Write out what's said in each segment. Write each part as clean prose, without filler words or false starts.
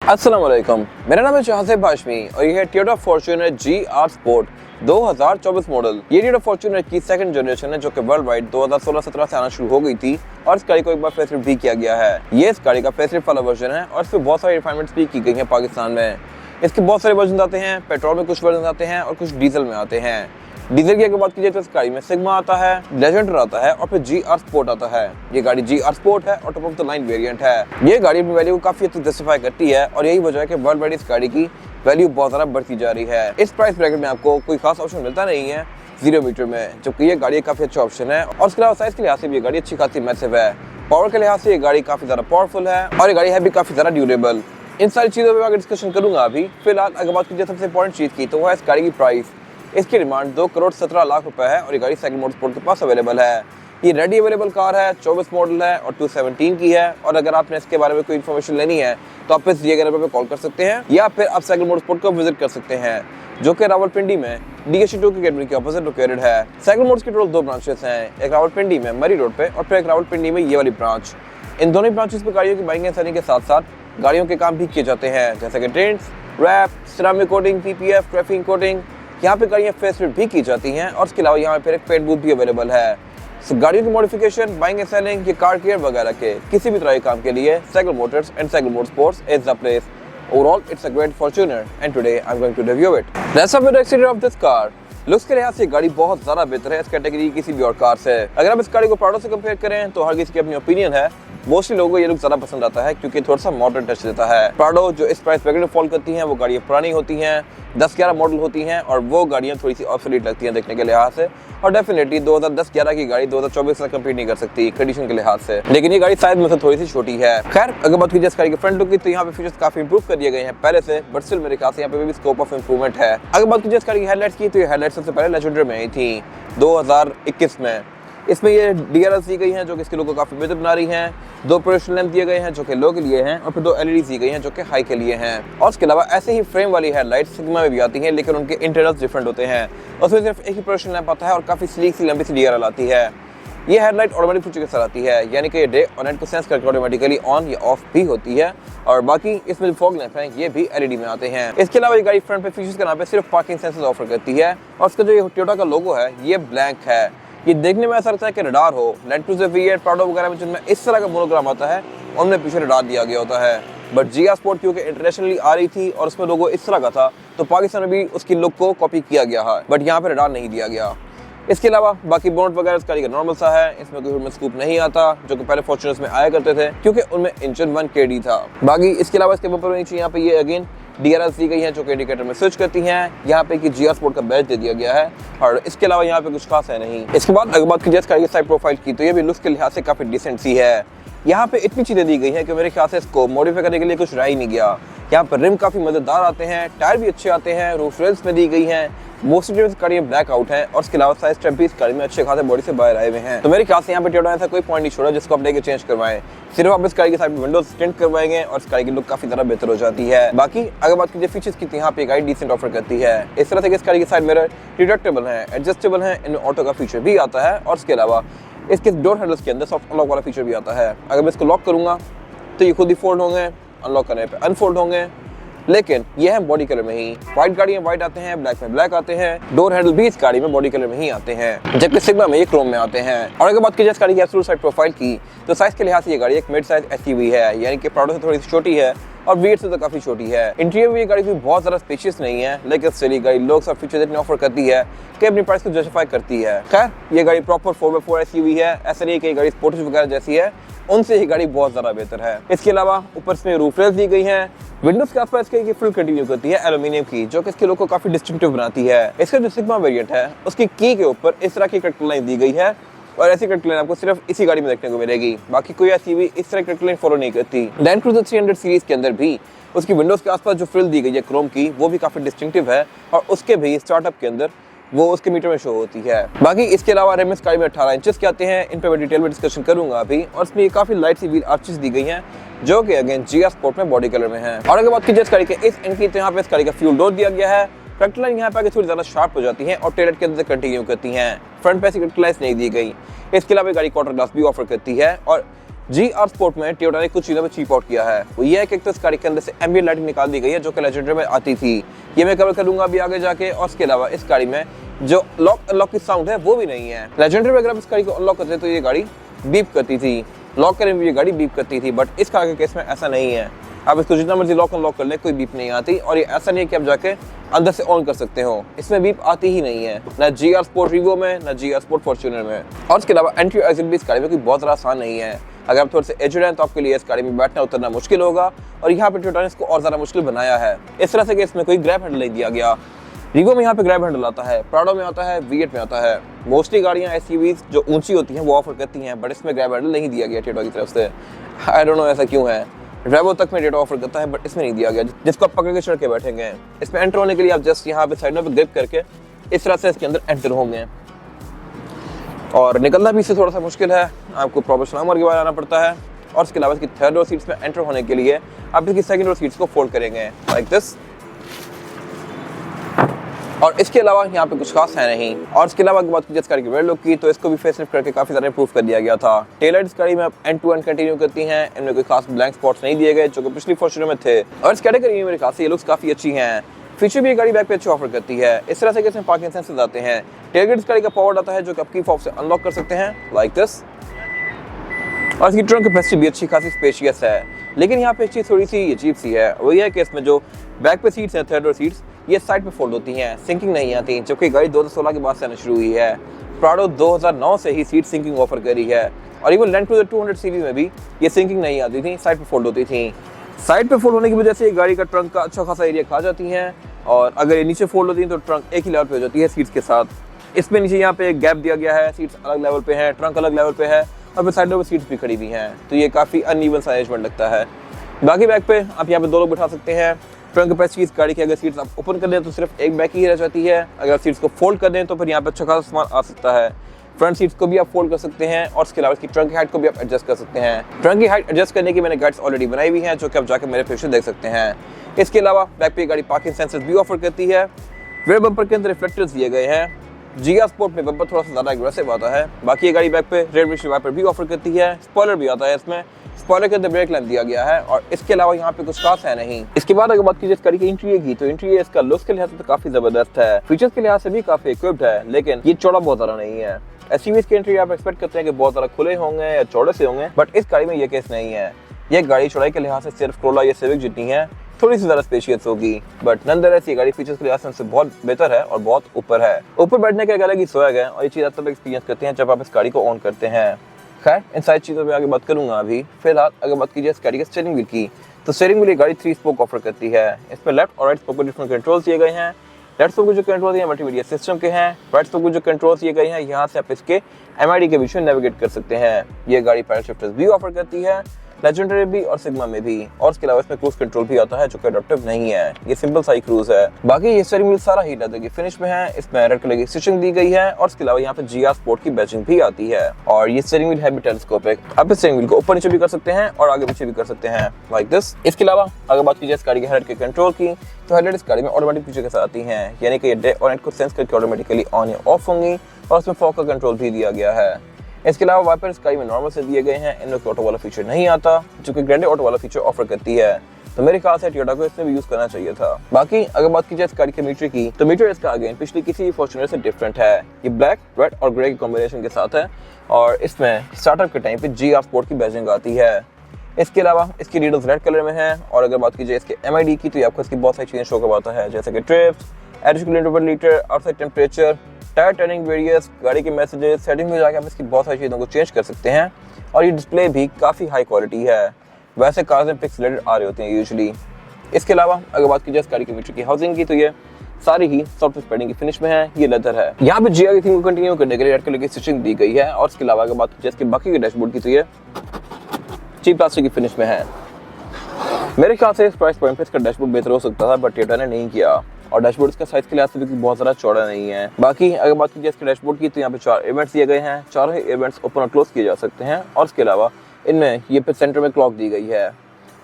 अस्सलाम वालेकुम, मेरा नाम है शाहज़ेब हाशमी और ये है Toyota Fortuner GR sport 2024 model. ये टोयोटा फॉर्च्यूनर की सेकंड जनरेशन है जो कि वर्ल्ड वाइड 2016-17 से आना शुरू हो गई थी और इस गाड़ी को एक बार फेसलिफ्ट भी किया गया है। ये इस गाड़ी का फेसलिफ्ट वाला वर्जन है और इस पर बहुत सारी रिफाइनमेंट्स भी की गई हैं पाकिस्तान में। इसके बहुत सारे वर्जन आते हैं, पेट्रोल में कुछ वर्जन आते हैं और कुछ डीजल में आते हैं। डीजल की अगर बात कीजिए तो इस गाड़ी में सिग्मा आता है, लेजेंडर आता है और फिर GR स्पोर्ट आता है। ये गाड़ी GR स्पोर्ट है और top of the line variant है। ये गाड़ी अपनी वैल्यू को काफी अच्छे से जस्टिफाई करती है और यही वजह है कि वर्ल्ड वाइड इस गाड़ी की वैल्यू बहुत ज्यादा बढ़ती जा रही है। इस प्राइस ब्रैकेट में आपको कोई खास ऑप्शन मिलता नहीं है 0 मीटर में, जबकि ये गाड़ी काफी अच्छा ऑप्शन है और उसके अलावा साइज के लिहाज से भी ये गाड़ी अच्छी खासी मैसिव है। पावर के लिहाज से ये गाड़ी काफी ज्यादा पावरफुल है और ये गाड़ी है भी काफी ज्यादा ड्यूरेबल। इन सारी चीजों पर मैं डिस्कशन करूंगा अभी। फिलहाल अगर बात कीजिए सबसे इंपॉर्टेंट चीज की तो वह है इस गाड़ी की प्राइस। इसकी डिमांड 2,17,00,000 रुपए है और ये गाड़ी सेकंड मोटरस्पोर्ट के पास अवेलेबल है। ये रेडी अवेलेबल कार है, 24 मॉडल है और 2017 की है। और अगर आपने इसके बारे में कोई इन्फॉर्मेशन लेनी है तो आप इस दिए गए नंबर पर कॉल कर सकते हैं या फिर आप सेकंड मोटरस्पोर्ट को विजिट कर सकते हैं जो कि रावलपिंडी में DSC2 की गेटवे के ऑपोजिट लोकेटेड है। सेकंड मोटर्स की टोटल 2 ब्रांचेस हैं, एक रावलपिंडी में मरी रोड पे और फिर एक रावलपिंडी में ये वाली ब्रांच। इन दोनों ब्रांचेस पे गाड़ियों की बाइंग एंड सेलिंग के साथ साथ गाड़ियों के काम भी किए जाते हैं, जैसे कि tints, wrap, ceramic coating, PPF, traffic coating. यहाँ पे गाड़ियाँ फेसलिफ्ट भी की जाती हैं और इसके अलावा यहाँ पे एक पेंट बूथ भी अवेलेबल है। गाड़ियों की मॉडिफिकेशन, बाइंग एंड सेलिंग, ये कार केयर वगैरह के किसी भी तरह के काम के लिए cycle Motors and cycle motorsports is the place. Overall, it's a great Fortuner, and today I'm going to review it. Let's start with the exterior of this car. Looks के लिहाज से गाड़ी बहुत ज्यादा बेहतर है इस कैटेगरी की किसी भी और कार से। अगर आप इस गाड़ी को प्राडो से कंपेयर करें तो हर किसी की अपनी ओपिनियन है। मोस्टली लोगों को ये लुक ज्यादा पसंद आता है क्योंकि थोड़ा सा मॉडर्न टच देता है। प्राडो जो इस प्राइस ब्रैकेट में फॉल करती हैं वो गाड़ियाँ पुरानी होती हैं, 10-11 मॉडल होती हैं और वो गाड़ियाँ थोड़ी सी ऑब्सोलीट लगती हैं देखने के लिहाज से। और डेफिनेटली 2010-11 की गाड़ी 2024 से कंपीट नहीं कर सकती कंडीशन के लिहाज से, लेकिन ये गाड़ी साइज में से थोड़ी सी छोटी है। खैर अगर बात कीजिए इस गाड़ी के फ्रंट लुक की तो यहाँ पे फीचर्स काफी इंप्रूव कर दिए गए हैं पहले से, बट स्टिल मेरे ख्याल से यहाँ पे भी स्कोप ऑफ इंप्रूवमेंट है। अगर बात कीजिए इस गाड़ी की हेडलाइट्स की तो ये हेडलाइट सबसे पहले लेजेंडर में आई थी 2021 में। इसमें ये DRLs दी गई हैं जो कि इसके लुक को काफी बेहतर बना रही हैं। 2 प्रोजेक्शन लैंप दिए गए हैं जो कि लो के लिए हैं और फिर 2 LEDs दी गई हैं जो कि हाई के लिए हैं। और इसके अलावा ऐसे ही फ्रेम वाली हेडलाइट सिग्मा में भी आती हैं, लेकिन उनके इंटरनल्स डिफरेंट होते हैं। उसमें सिर्फ एक ही प्रोजेक्शन लैंप आता है और काफी स्लीक सी लंबी सी DRL आती है। ये हेडलाइट ऑटोमेटिक फीचर के साथ आती है, यानी कि ये डे और नाइट को सेंस करके ऑटोमेटिकली ऑन या ऑफ भी होती है। और बाकी इसमें जो फॉग लैंप हैं ये भी LED में आते हैं। इसके अलावा ये गाड़ी फ्रंट पे फीचर्स के नाम पे सिर्फ पार्किंग सेंसर्स ऑफर करती है और इसका जो ये टोयोटा का लोगो है ये ब्लैंक है। ये देखने में ऐसा लगता है कि रडार हो। लैंड क्रूज़र V8 प्राडो वगैरह में जिनमें इस तरह का मोनोग्राम आता है उनमें पीछे रडार दिया गया होता है, बट GR स्पोर्ट क्योंकि इंटरनेशनली आ रही थी और उसमें लोगो इस तरह का था तो पाकिस्तान में भी उसकी लुक को कॉपी किया गया है, बट यहाँ पे रडार नहीं दिया गया। इसके अलावा बाकी बोनट वगैरह इस गाड़ी का नॉर्मल सा है, इसमें कोई हुड स्कूप नहीं आता जो कि पहले फॉर्च्यूनर्स में आया करते थे क्योंकि उनमें इंजन 1 KD था। बाकी इसके अलावा इसके बम्पर नीचे यहाँ पे ये अगेन DRLs दी गई हैं जो कि इंडिकेटर में स्विच करती हैं। यहाँ पे कि GR स्पोर्ट का बैज दे दिया गया है और इसके अलावा यहाँ पे कुछ खास है नहीं। इसके बाद अगर बात कीजिए इस गाड़ी की साइड प्रोफाइल की तो ये भी लुक्स के लिहाज से काफी डिसेंट सी है। यहाँ पे इतनी चीजें दी गई हैं कि मेरे ख्याल से इसको मॉडिफाई करने के लिए कुछ रह ही नहीं गया। यहाँ पर रिम काफी मजेदार आते हैं, टायर भी अच्छे आते हैं, रूफ रेल्स में दी गई हैं, मोस्टली गाड़ियाँ ब्लैक आउट है और इसके अलावा साइज स्टेप भी इस गाड़ी में अच्छे खासे बॉडी से बाहर आए हुए हैं। तो मेरे ख्याल से यहाँ पे टोयोटा ऐसा कोई पॉइंट नहीं छोड़ा जिसको आप लेके चेंज करवाएं। सिर्फ आप इस गाड़ी के साइड में विंडोज टिंट करवाएंगे और इस गाड़ी की लुक काफी ज्यादा बेहतर हो जाती है। बाकी अगर बात कीजिए फीचर्स की तो यहाँ पे गाड़ी डिसेंट ऑफर करती है। इस तरह से इस गाड़ी के साइड मिरर डिटेक्टेबल है, एडजस्टेबल है, इनमें ऑटो का फीचर भी आता है और इसके अलावा इसके डोर हैंडल्स के अंदर सॉफ्ट अनलॉक वाला फीचर भी आता है। अगर मैं इसको लॉक करूंगा तो ये खुद ही फोल्ड होंगे, अनलॉक करने पे अनफोल्ड होंगे, लेकिन ये है बॉडी कलर में ही। व्हाइट गाड़ियां व्हाइट आते हैं, ब्लैक में ब्लैक आते हैं। डोर हैंडल भी इस गाड़ी में बॉडी कलर में ही आते हैं, जबकि सिग्मा में ये क्रोम में आते हैं। और अगर बात कीजिए इस गाड़ी की एब्सोल्यूट साइड प्रोफाइल की तो साइज के लिहाज से ये गाड़ी एक मिड साइज SUV है, यानी कि प्राडो से थोड़ी सी छोटी है और V8 से तो काफी छोटी है। इंटीरियर में ये गाड़ी कोई बहुत ज्यादा स्पेशियस नहीं है, लेकिन स्टिल गाड़ी लोग सब फीचर इतने ऑफर करती है कि अपनी प्राइस को जस्टिफाई करती है। खैर ये गाड़ी प्रॉपर 4x4 SUV है, ऐसा नहीं है कि गाड़ी स्पोर्ट्स वगैरह जैसी है, उनसे ही गाड़ी बहुत ज्यादा बेहतर है। इसके अलावा ऊपर से रूफ रेल्स दी गई हैं। विंडोज के आसपास इसकी फुल कंटिन्यू करती है एल्यूमिनियम की, जो कि इसके लुक को काफी डिस्टिंक्टिव बनाती है। इसका जो सिग्मा वेरिएंट है उसकी की के ऊपर इस तरह की कट लाइन दी गई है और ऐसी कट लाइन आपको सिर्फ इसी गाड़ी में देखने को मिलेगी। बाकी कोई SUV इस तरह कट लाइन फॉलो नहीं करती। लैंड क्रूज़र 300 सीरीज के अंदर भी उसकी विंडोज के आसपास जो फ्रिल दी गई है क्रोम की वो भी काफी डिस्टिंक्टिव है और उसके भी स्टार्टअप के अंदर वो उसके मीटर में शो होती है। बाकी इसके अलावा RMS गाड़ी में 18 इंचेस के आते हैं, इन पे मैं डिटेल में डिस्कशन करूंगा अभी। और इसमें काफी लाइट सी व्हील आर्चेस दी गई हैं जो कि अगेन GR स्पोर्ट में बॉडी कलर में है। और अगर बात कीजिए इस गाड़ी के इस एंड की तो यहाँ पे इस गाड़ी का फ्यूल डोर दिया गया है। कट लाइन यहाँ पे आगे थोड़ी ज्यादा शार्प हो जाती है और टेलर के अंदर कंटिन्यू करती हैं। फ्रंट पे ऐसी कट लाइन्स नहीं दी गई। इसके अलावा गाड़ी क्वार्टर ग्लास भी ऑफर करती है और GR स्पोर्ट में टोयोटा ने कुछ चीज़ों में चीप आउट किया है। वो ये है कि एक तो इस गाड़ी के अंदर से एम्बिएंट लाइटिंग निकाल दी गई है जो कि लेजेंडरी में आती थी, ये मैं कवर करूंगा अभी आगे जाके। और इसके अलावा इस गाड़ी में जो लॉक अनलॉक की साउंड है वो भी नहीं है। लेजेंडरी में अगर आप इस गाड़ी को अनलॉक करते तो ये गाड़ी बीप करती थी, लॉक करने में ये गाड़ी बीप करती थी, बट इस कार के केस में ऐसा नहीं है। आप इसको जितना मर्जी लॉक अनलॉक कर ले कोई बीप नहीं आती, और ये ऐसा नहीं है कि आप जाके अंदर से ऑन कर सकते हो, इसमें बीप आती ही नहीं है, ना GR स्पोर्ट रीवो में ना GR स्पोर्ट फॉर्च्यूनर में। और इसके अलावा एंट्री एग्जिट भी इस गाड़ी में कोई बहुत ज़्यादा आसान नहीं है। अगर आप थोड़े से एजड हैं तो आपके लिए इस गाड़ी में बैठना उतरना मुश्किल होगा, और यहाँ पे टोयोटा ने इसको और ज़्यादा मुश्किल बनाया है इस तरह से कि इसमें कोई ग्रैब हैंडल नहीं दिया गया। रीवो में यहाँ पे ग्रैब हैंडल आता है, प्राडो में आता है, V8 में आता है। मोस्टली गाड़ियाँ SUVs जो ऊंची होती हैं वो ऑफर करती हैं, बट इसमें ग्रैब हैंडल नहीं दिया गया टोयोटा की तरफ से। आई डोंट नो ऐसा क्यों है। ड्राइवो तक में डेटा ऑफर करता है बट इसमें नहीं दिया गया, जिसको आप पकड़ के चढ़ के बैठेंगे। इसमें एंटर होने के लिए आप जस्ट यहाँ पे साइड में ग्रिप करके इस तरह से इसके अंदर एंटर होंगे, और निकलना भी इससे थोड़ा सा मुश्किल है, आपको प्रॉपर स्लामर के बाद आना पड़ता है। और इसके अलावा इसकी थर्ड रो सीट्स में एंटर होने के लिए आप इसकी सेकंड रो सीट्स को फोल्ड करेंगे लाइक दिस, और इसके अलावा यहाँ पे कुछ खास है नहीं। और इसके अलावा अगर बात की कार की रेयर लुक की तो इसको भी फेसलिफ्ट करके काफी ज्यादा इंप्रूव कर दिया गया था। टेल लाइट्स गाड़ी में एंड टू एंड कंटिन्यू करती हैं, इनमें कोई खास ब्लैंक स्पॉट्स नहीं दिए गए जो कि पिछली फॉर्च्यूनर में थे, और इस कैटेगरी में मेरे ख्याल से ये लुक्स काफी अच्छी हैं। फीचर भी ये गाड़ी बैक पे अच्छे ऑफर करती है, इस तरह से कि इसमें पार्किंग सेंसर्स आते हैं। टेलगेट इस गाड़ी का पावर आता है जो कि आप की फॉब से अनलॉक कर सकते हैं लाइक दिस, और इसकी ट्रंक कैपेसिटी भी अच्छी खासी स्पेशियस है। लेकिन यहाँ पे एक चीज़ थोड़ी सी अजीब सी है, वो ये है कि इसमें जो बैक पे सीट्स हैं, थर्ड रो सीट्स, ये साइड पे फोल्ड होती हैं, सिंकिंग नहीं आती, जबकि गाड़ी 2016 के बाद से आना शुरू हुई है। प्राडो 2009 से ही सीट सिंकिंग ऑफर करी है, और इवन लैंड क्रूजर 200 सीरीज में भी ये सिंकिंग नहीं आती थी, साइड पे फोल्ड होती थी। साइड पे फोल्ड होने की वजह से गाड़ी का ट्रंक का अच्छा खासा एरिया खा जाती है, और अगर ये नीचे फोल्ड होती है तो ट्रंक एक ही लेवल पे हो जाती है सीट्स के साथ। इसमें नीचे यहाँ पे एक गैप दिया गया है, सीट्स अलग लेवल पे है, ट्रंक अलग लेवल पे है, और फिर साइडों पे सीट्स भी खड़ी हुई हैं, तो ये काफ़ी अनइवन सा अरेंजमेंट लगता है। बाकी बैक पे आप यहाँ पे 2 लोग बैठा सकते हैं। ट्रंक कैपेसिटी इस गाड़ी की अगर सीट्स आप ओपन कर दें तो सिर्फ एक बैक ही रह जाती है, अगर सीट्स को फोल्ड कर दें तो फिर यहाँ पे अच्छा खासा सामान आ सकता है। फ्रंट सीट्स को भी आप फोल्ड कर सकते हैं, और इसके अलावा इसकी ट्रंक की हाइट को भी आप एडजस्ट कर सकते हैं। ट्रंक की हाइट एडजस्ट करने की मैंने गाइड्स ऑलरेडी बनाई हुई हैं जो कि आप जाकर मेरे पेज से देख सकते हैं। इसके अलावा बैक पे गाड़ी पार्किंग सेंसर्स भी ऑफर करती है। रेयर बम्पर के अंदर रिफ्लेक्टर्स दिए गए हैं। GR स्पोर्ट में बम्पर थोड़ा सा ज़्यादा एग्रेसिव आता है, बाकी ये गाड़ी बैक पे रेयर विंडशील्ड वाइपर भी ऑफर करती है। स्पॉइलर भी आता है इसमें, स्पॉइलर के अंदर ब्रेक लैंप दिया गया है, और इसके अलावा यहाँ पे कुछ खास है नहीं। इसके बाद अगर बात कीजिए इस गाड़ी की इंटीरियर की, तो इंटीरियर इसका लुक्स के लिहाज से तो काफी जबरदस्त है, फीचर्स के लिहाज से भी काफी इक्विप्ड है, लेकिन ये चौड़ा बहुत ज़्यादा नहीं है। SUVs के इंटीरियर आप एक्सपेक्ट करते हैं कि बहुत ज़्यादा खुले होंगे या चौड़े से होंगे, बट इस गाड़ी में ये केस नहीं है। ये गाड़ी चौड़ाई के लिहाज से सिर्फ कोरोला या सिविक जितनी है, थोड़ी सी ज़्यादा स्पेशियस होगी, बट नॉनदलेस ये गाड़ी फीचर्स के लिहाज से बहुत बेहतर है और बहुत ऊपर है। ऊपर बैठने का एक अलग ही स्वैग है, और ये चीज़ आप तब एक्सपीरियंस करते हैं जब आप इस गाड़ी को ऑन करते हैं। खैर इन सारी चीज़ों पे आगे बात करूंगा अभी। फिलहाल अगर बात कीजिए इस गाड़ी के स्टीयरिंग व्हील की, तो स्टीयरिंग व्हील गाड़ी 3 स्पोक ऑफर करती है। इसमें लेफ्ट और राइट स्पोक पर डिफरेंट कंट्रोल्स दिए गए हैं। लेफ्ट स्पोक को जो कंट्रोल दिए मल्टीमीडिया सिस्टम के हैं, राइट स्पोक को जो कंट्रोल्स दिए गए हैं यहाँ से आप इसके MID के बीच में नेविगेट कर सकते हैं। ये गाड़ी पैडल शिफ्टर्स भी ऑफर करती है, लेजेंडरी भी और सिग्मा में भी, और इसके अलावा इसमें क्रूज कंट्रोल भी आता है जो कि अडॉप्टिव नहीं है, ये सिंपल सा ही क्रूज है। बाकी ये स्टीयरिंग व्हील सारा ही लेदर की फिनिश में है, इसमें रेड कलर की स्टिचिंग दी गई है, और इसके अलावा यहाँ पे GR स्पोर्ट की बैजिंग भी आती है। और ये स्टीयरिंग व्हील है भी टेलीस्कोपिक, आप इस स्टीयरिंग व्हील को ऊपर नीचे भी कर सकते हैं और आगे पीछे भी कर सकते हैं लाइक दिस। इसके अलावा अगर बात कीजिए इस गाड़ी के हेडलाइट के कंट्रोल की, तो हेडलाइट इस गाड़ी में ऑटोमेटिक फीचर के साथ आती हैं, यानी कि ये डे और नाइट को सेंस करके ऑटोमेटिकली ऑन या ऑफ होंगी, और इसमें फॉग का कंट्रोल भी दिया गया है। इसके अलावा वाइपर इस गाड़ी में नॉर्मल से दिए गए हैं, इनमें ऑटो वाला फीचर नहीं आता जो कि ग्रैंडे ऑटो वाला फीचर ऑफर करती है, तो मेरे ख्याल से टोयोटा को इसमें भी यूज करना चाहिए था। बाकी अगर बात की जाए इस गाड़ी के मीटर की, तो मीटर इसका अगेन पिछली किसी फॉर्च्यूनर से डिफरेंट है। ये ब्लैक, रेड और ग्रे के कॉम्बिनेशन के साथ है, और इसमें स्टार्टअप के टाइम पे GR स्पोर्ट की बैजिंग आती है। इसके अलावा इसकी रीडर्स रेड कलर में है, और अगर बात की जाए इसके MID की, तो ये आपको इसकी बहुत सारी चीजें शो करवाता है, जैसे कि ट्रिप्स, एवरेज किलोमीटर पर litre, outside temperature, tyre turning various, गाड़ी के मैसेजेस, सेटिंग में जाकर आप इसकी बहुत सारी चीज़ों को चेंज कर सकते हैं, और ये डिस्प्ले भी काफ़ी हाई क्वालिटी है। वैसे कार्स में पिक्सेलेटेड आ रहे होते हैं यूजुअली। इसके अलावा अगर बात की जाए इस गाड़ी के मीटर की हाउसिंग की, तो ये सारी ही सॉफ्ट पैडिंग की फिनिश में है, ये लेदर है। यहाँ पे GR की थीम को कंटिन्यू करने के लिए रेड कलर की स्टिचिंग दी गई है, और इसके अलावा अगर बात की जाए इसके बाकी के डैशबोर्ड की, तो ये चीप प्लास्टिक की फिनिश में है। मेरे ख्याल से इस प्राइस पॉइंट पे इसका डैशबोर्ड बेहतर हो सकता था, बट टोयोटा ने नहीं किया, और डैशबोर्ड इसका साइज के लिहाज से भी बहुत ज़्यादा चौड़ा नहीं है। बाकी अगर बात की जाए इसके डैशबोर्ड की, तो यहाँ पे 4 इवेंट्स दिए गए हैं, चारों ही इवेंट्स ओपन और क्लोज किए जा सकते हैं, और इसके अलावा इनमें ये पे सेंटर में क्लॉक दी गई है,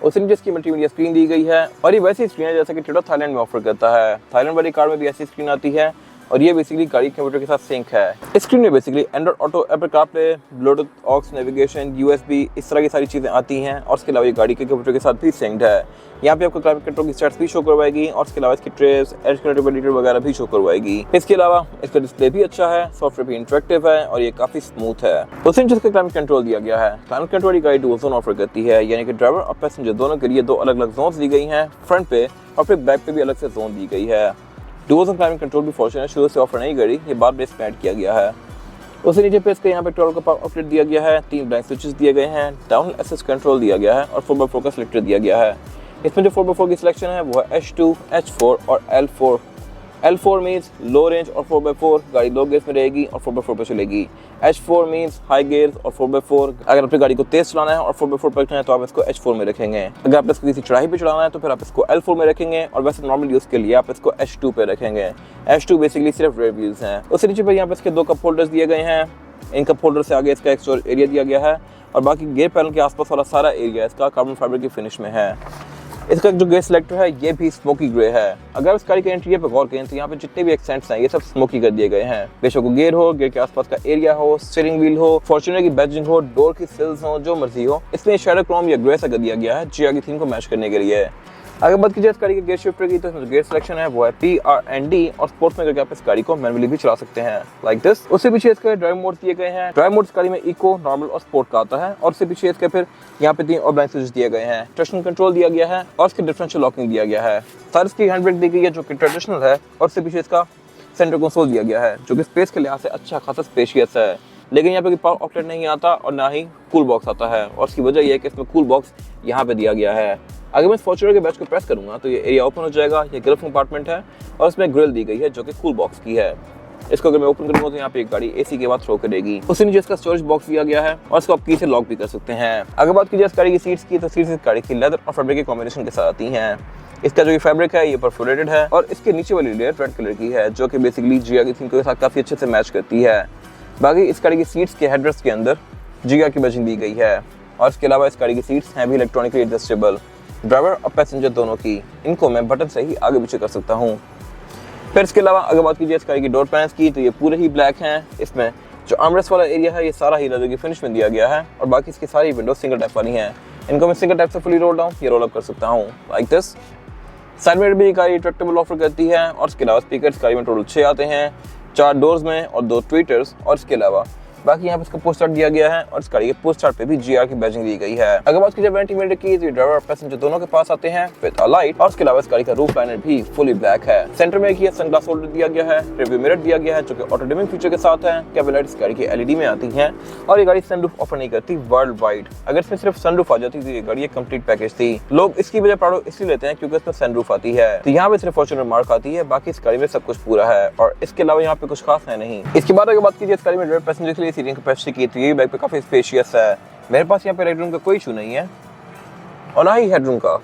उसी नीचे इसकी मल्टीमीडिया स्क्रीन दी गई है, और ये वैसी स्क्रीन है जैसे कि टोयोटा थाईलैंड में ऑफर करता है। थाईलैंड वाली कार में भी ऐसी स्क्रीन आती है, और ये बेसिकली गाड़ी कंप्यूटर के साथ सिंक है। इस स्क्रीन में basically Android Auto, Apple CarPlay, Bluetooth, aux, navigation, USB, इस तरह की सारी चीज़ें आती हैं। और इसके अलावा ये गाड़ी के कंप्यूटर के साथ भी सिंक्ड है। यहाँ पे आपको क्लाइमेट कंट्रोल की स्टेट्स भी शो करवाएगी और इसके अलावा इसकी ट्रेस, एज कंट्रोल वगैरह भी शो करवाएगी। इसके अलावा इसका डिस्प्ले भी अच्छा है, सॉफ्टवेयर भी इंटरेक्टिव है और ये काफी स्मूथ है। उसी इंच का क्लाइमेट कंट्रोल दिया गया है। क्लाइमेट कंट्रोल की गाड़ी डुअल जोन ऑफर करती है, यानी कि ड्राइवर और पैसेंजर दोनों के लिए दो अलग अलग जोन्स दी गई हैं। फ्रंट पे और फिर बैक पे भी अलग से जोन दी गई है। डुअल जोन क्लाइमेट कंट्रोल भी फॉर्च्यूनर शुरू से ऑफर नहीं करी, ये बाद में इसमें ऐड किया गया है। उससे नीचे पे इसका यहाँ पे 12 का पावर आउटलेट दिया गया है, 3 ब्लैंक स्विचेस दिए गए हैं, डाउन एसेस कंट्रोल दिया गया है और 4x4 का सिलेक्टर दिया गया है। इसमें जो 4x4 की सिलेक्शन है वो है H2, H4 और L4। L4 means low range और 4x4 गाड़ी लो गेयर्स में रहेगी और 4x4 पर चलेगी। H4 मीन्स हाई गेयर्स और 4x4 अगर अपनी गाड़ी को तेज चलाना है और 4x4 पर रखना है तो आप इसको H4 में रखेंगे। अगर आप इसको किसी चढ़ाई पे चलाना है तो फिर आप इसको L4 में रखेंगे और वैसे नॉर्मल यूज़ के लिए आप इसको H2 पे रखेंगे। H2 बेसिकली सिर्फ रेयर व्हील्स हैं। उससे नीचे पर यहाँ पे इसके 2 कप होल्डर्स दिए गए हैं। इन कप होल्डर से आगे इसका एक स्टोरेज एरिया दिया गया है और बाकी गेयर पैनल के आसपास वाला सारा एरिया इसका कार्बन फाइबर की फिनिश में है। इसका जो गेयर सिलेक्टर है ये भी स्मोकी ग्रे है। अगर इस गाड़ी के इंटीरियर पर गौर करें तो यहाँ पे जितने भी एक्सेंट्स हैं ये सब स्मोकी कर दिए गए हैं। बेशक वो गेयर हो, गेयर के आसपास का एरिया हो, स्टीयरिंग व्हील हो, फॉर्च्यूनर की बैजिंग हो, डोर की सिल्स हो, जो मर्जी हो, इसमें शैडो क्रोम या ग्रे सा कर दिया गया है जिया की थीम को मैच करने के लिए। अगर बात कीजिए इस गाड़ी के गेयर शिफ्टर की तो इसमें जो गेयर सिलेक्शन है वो है PRND और स्पोर्ट्स में करके आप इस गाड़ी को मैनुअली भी चला सकते हैं लाइक दिस। उससे पीछे इसके ड्राइव मोड दिए गए हैं। ड्राइव मोड इस गाड़ी में इको, नॉर्मल और स्पोर्ट का आता है और उससे पीछे इसके फिर यहाँ पे 3 और ब्लैंक स्विचेस दिए गए हैं। ट्रैक्शन कंट्रोल दिया गया है और इसके डिफरेंशियल लॉकिंग दिया गया है। साथ इसकी हैंड ब्रेक दी गई है जो कि ट्रेडिशनल है और उससे पीछे इसका सेंटर कंसोल दिया गया है जो कि स्पेस के लिहाज से अच्छा खासा स्पेशियस है। लेकिन यहाँ पे पावर आउटलेट नहीं आता और ना ही कूल बॉक्स आता है और उसकी वजह यह है कि इसमें कूल बॉक्स यहाँ पे दिया गया है। अगर मैं इस फॉर्च्यूनर के बैच को प्रेस करूंगा तो ये एरिया ओपन हो जाएगा। ये ग्रिल कंपार्टमेंट है और इसमें ग्रिल दी गई है जो कि कूल बॉक्स की है। इसको अगर मैं ओपन करूंगा तो यहाँ पे एक गाड़ी AC के बाद थ्रो करेगी। उससे नीचे इसका स्टोरेज बॉक्स दिया गया है और इसको आप की से लॉक भी कर सकते हैं। अगर बात कीजिए इस गाड़ी की सीट्स की तो सीट्स इस गाड़ी की लेदर और फैब्रिक के कॉम्बिनेशन के साथ आती हैं। इसका जो फैब्रिक है ये परफोरेटेड है और इसके नीचे वाली लेयर रेड कलर की है जो कि बेसिकली जिया की थीम के साथ काफी अच्छे से मैच करती है। बाकी इस गाड़ी की सीट्स के हेडरेस्ट के अंदर जिया की बैजिंग दी गई है और इसके अलावा इस गाड़ी की सीट्स हैं भी इलेक्ट्रॉनिकली एडजस्टेबल। ड्राइवर और पैसेंजर दोनों की इनको मैं बटन से ही आगे पीछे कर सकता हूँ। फिर इसके अलावा अगर बात कीजिए इस गाड़ी की डोर पैनल्स की तो ये पूरे ही ब्लैक हैं। इसमें जो आर्मरेस्ट वाला एरिया है ये सारा ही लेदर की फिनिश में दिया गया है और बाकी इसकी सारी विंडोज सिंगल टैप वाली हैं। इनको मैं सिंगल टैप से फुली रोल डाउन या रोल अप कर सकता हूँ लाइक दिस। साइड मिरर भी गाड़ी रिट्रैक्टेबल ऑफर करती है और इसके अलावा स्पीकर गाड़ी में टोटल 6 आते हैं, 4 डोर्स में और 2 ट्वीटर्स और इसके अलावा बाकी यहाँ पे इसका पोस्ट स्टार्ट दिया गया है और इस गाड़ी के पोस्ट स्टार्ट पे भी GR की बैजिंग दी गई है। अगर बात कीजिए वारंटी मीटर की तो ड्राइवर और पैसेंजर दोनों के पास आते हैं विद अ लाइट और इसके अलावा इस गाड़ी का रूफ लाइनर भी फुली ब्लैक है। सेंटर में एक सनग्लास होल्डर दिया गया है, रिव्यू मिरर दिया गया है जो कि ऑटो डिमिंग फीचर के साथ है। कैबिन लाइट इस गाड़ी की LED में आती हैं और ये गाड़ी सनरूफ ऑफर नहीं करती वर्ल्ड वाइड। अगर इसमें सिर्फ सनरूफ आ जाती तो ये गाड़ी एक कंप्लीट पैकेज थी। लोग इसकी वजह प्राउड इसलिए लेते हैं क्योंकि इसमें सनरूफ आती है। तो यहाँ पे सिर्फ फॉर्च्यूनर मार्क आती है, बाकी इस गाड़ी में सब कुछ पूरा है और इसके अलावा यहाँ पे कुछ खास है नहीं। इसके बाद अगर बात कीजिए इस गाड़ी में ड्राइवर पैसेंजर के लिए सीटिंग कैपेसिटी की तो ये बैक पे काफी स्पेशियस है। मेरे पास यहाँ पे हेडरूम का कोई इशू नहीं है और ना ही हेडरूम का।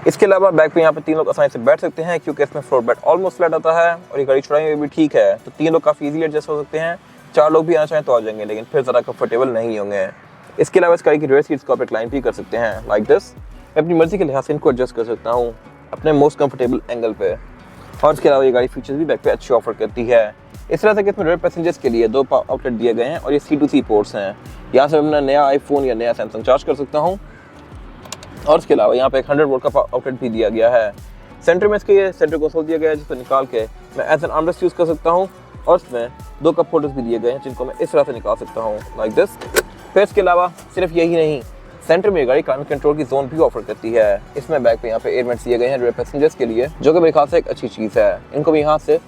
इसके अलावा बैक पे यहाँ पे 3 लोग आसानी से बैठ सकते हैं क्योंकि इसमें फ्लोर बेड ऑलमोस्ट फ्लैट आता है और ये गाड़ी चौड़ाई में भी ठीक है। तो 3 लोग काफी इजीली एडजस्ट हो सकते हैं। 4 लोग भी आना चाहें तो आ जाएंगे लेकिन फिर ज़रा कंफर्टेबल नहीं होंगे। इसके अलावा इस गाड़ी की रेयर सीट्स को आप रिक्लाइन भी कर सकते हैं लाइक दिस। मैं अपनी मर्जी के लिहाज से इनको एडजस्ट कर सकता हूँ अपने मोस्ट कंफर्टेबल एंगल पे और इसके अलावा ये गाड़ी फीचर्स भी बैक पे अच्छे ऑफर करती है। इस तरह से कि इसमें रेयर पैसेंजर्स के लिए 2 आउटलेट दिए गए हैं और ये C2C पोर्ट्स हैं। यहाँ से मैं अपना नया आईफोन या नया सैमसंग चार्ज कर सकता हूँ और इसके अलावा यहाँ पे एक 100 वोल्ट का आउटलेट भी दिया गया है। सेंटर में इसके ये सेंटर कंसोल दिया गया है जिसको निकाल के मैं एज एन आर्मरेस्ट यूज़ कर सकता हूँ और इसमें 2 कप होल्डर्स भी दिए गए हैं जिनको मैं इस तरह से निकाल सकता हूँ लाइक दिस। फिर इसके अलावा सिर्फ यही नहीं, सेंटर में गाड़ी क्लाइमेट कंट्रोल की जोन भी ऑफर करती है। इसमें बैक पे यहाँ पे एयरवेंट्स दिए गए हैं रेयर पैसेंजर्स के लिए जो कि मेरे ख्याल से एक अच्छी चीज़ है। इनको मैं यहाँ से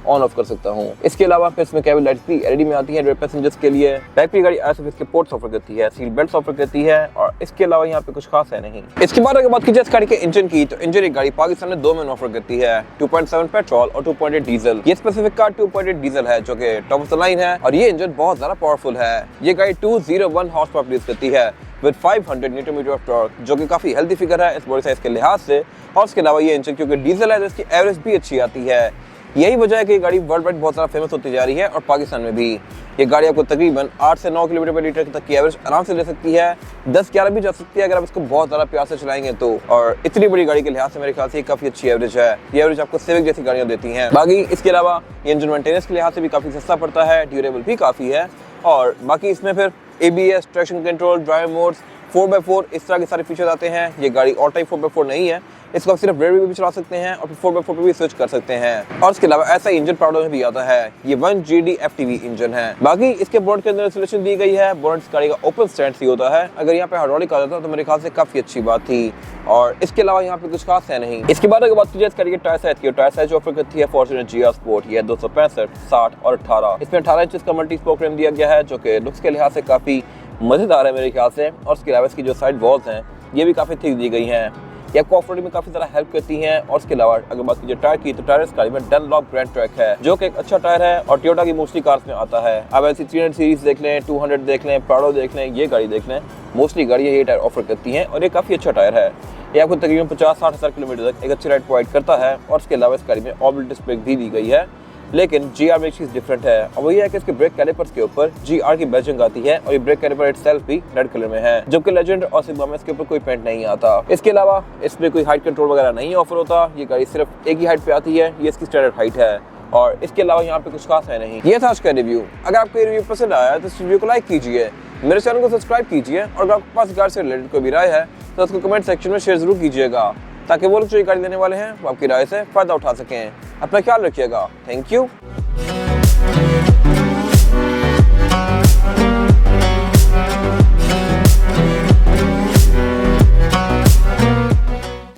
ऑन ऑफ कर सकता हूँ। इसके अलावा फिर इसमें कैबिन लाइट्स भी LED में आती हैं रेयर पैसेंजर्स के लिए। बैक पे गाड़ी ISOFIX के पोर्ट्स ऑफर करती है, सीट बेल्ट्स ऑफर करती है और इसके अलावा यहाँ पे कुछ खास है नहीं। इसके बाद अगर बात कीजिए इस गाड़ी के इंजन की तो इंजन एक गाड़ी पाकिस्तान में 2 में ऑफर करती है, 2.7 पेट्रोल और 2.8 डीजल। ये स्पेसिफिक कार 2.8 डीजल है जो कि टॉप ऑफ द लाइन है और ये इंजन बहुत ज्यादा पावरफुल है। ये गाड़ी 201 हॉर्स पावर प्रोड्यूस करती है with 500 newton metre of torque जो कि काफी हेल्दी फिगर है इस बॉडी साइज के लिहाज से। और इसके अलावा ये इंजन क्योंकि डीजल है तो इसकी एवरेज भी अच्छी आती है। यही वजह है कि ये गाड़ी वर्ल्ड वाइड बहुत ज़्यादा फेमस होती जा रही है और पाकिस्तान में भी। ये गाड़ी आपको तकरीबन 8 से 9 किलोमीटर पर लीटर तक की एवरेज आराम से ले सकती है, 10-11 भी जा सकती है अगर आप इसको बहुत ज़्यादा प्यार से चलाएंगे तो। और इतनी बड़ी गाड़ी के लिहाज से मेरे ख्याल से काफ़ी अच्छी एवरेज है। ये एवरेज आपको सिविक जैसी गाड़ियाँ देती हैं। बाकी इसके अलावा ये इंजन मेंटेनेंस के लिहाज से भी काफ़ी सस्ता पड़ता है, ड्यूरेबल भी काफ़ी है। और बाकी इसमें फिर ABS, traction control, drive modes, 4x4 इस तरह के सारे फीचर्स आते हैं। ये गाड़ी ऑल टाइप 4x4 नहीं है, इसको आप सिर्फ रेयर में भी चला सकते हैं और फिर 4x4 पे भी स्विच कर सकते हैं। और इसके अलावा ऐसा इंजन पाउडर में भी आता है। ये 1GD FTV इंजन है। बाकी इसके बोनट के अंदर इंस्टॉलेशन दी गई है। बोनट इस गाड़ी का ओपन स्टैंड ही होता है। अगर यहाँ पे हाइड्रोलिक आ जाता तो मेरे ख्याल से काफी अच्छी बात थी। और इसके अलावा यहाँ पे कुछ खास है नहीं। इसके बाद अगर बात की जाए इस गाड़ी के टायर साइज की, टायर साइज ऑफर करती है फॉर्च्यूनर GR स्पोर्ट। ये 265, 60 और 18। इसमें 18 इंच का मल्टी स्पोक रिम दिया गया है जो कि लुक्स के लिहाज से काफी मजेदार है मेरे ख्याल से। और उसके अलावा इसकी जो साइड वॉल्स हैं ये भी काफी थिक दी गई हैं, ये आपको ऑफ रोडिंग में काफी ज़्यादा हेल्प करती हैं। और इसके अलावा अगर बात कीजिए टायर की, तो टायर इस गाड़ी में डनलॉप ग्रैंड ट्रैक है जो कि एक अच्छा टायर है और टोयोटा की मोस्टली कार्स में आता है। अब ऐसी 300 सीरीज देख लें, 200 देख लें, प्राडो देख लें, ये गाड़ी देख लें, मोस्टली गाड़ी ये टायर ऑफर करती हैं और ये काफ़ी अच्छा टायर है। ये आपको तकरीबन 50-60 हज़ार किलोमीटर तक एक अच्छी राइड प्रोवाइड करता है। और इसके अलावा इस गाड़ी में ऑर्बिटल डिस्क ब्रेक भी दी गई है, लेकिन GR में एक चीज़ डिफरेंट है और वो ये है कि इसके ब्रेक कैलिपर्स के ऊपर GR की बैजिंग आती है और ये ब्रेक कैलिपर इटसेल्फ भी रेड कलर में है, जबकि लेजेंड और सिग्मा में इसके ऊपर कोई पेंट नहीं आता। इसके अलावा इसमें कोई हाइट कंट्रोल वगैरह नहीं ऑफर होता। ये गाड़ी सिर्फ एक ही हाइट पे आती है, ये इसकी स्टैंडर्ड हाइट है। और इसके अलावा यहाँ पे कुछ खास है नहीं। ये था आज का रिव्यू। अगर आपको ये रिव्यू पसंद आया तो इस वीडियो को लाइक कीजिए, मेरे चैनल को सब्सक्राइब कीजिए और अगर आपके पास गाड़ी से रिलेटेड कोई भी राय है तो उसको कमेंट सेक्शन में शेयर जरूर कीजिएगा, ताकि वो लोग जो ये गाड़ी लेने वाले हैं वो आपकी राय से फायदा उठा सकें। अपना ख्याल रखिएगा। Thank you.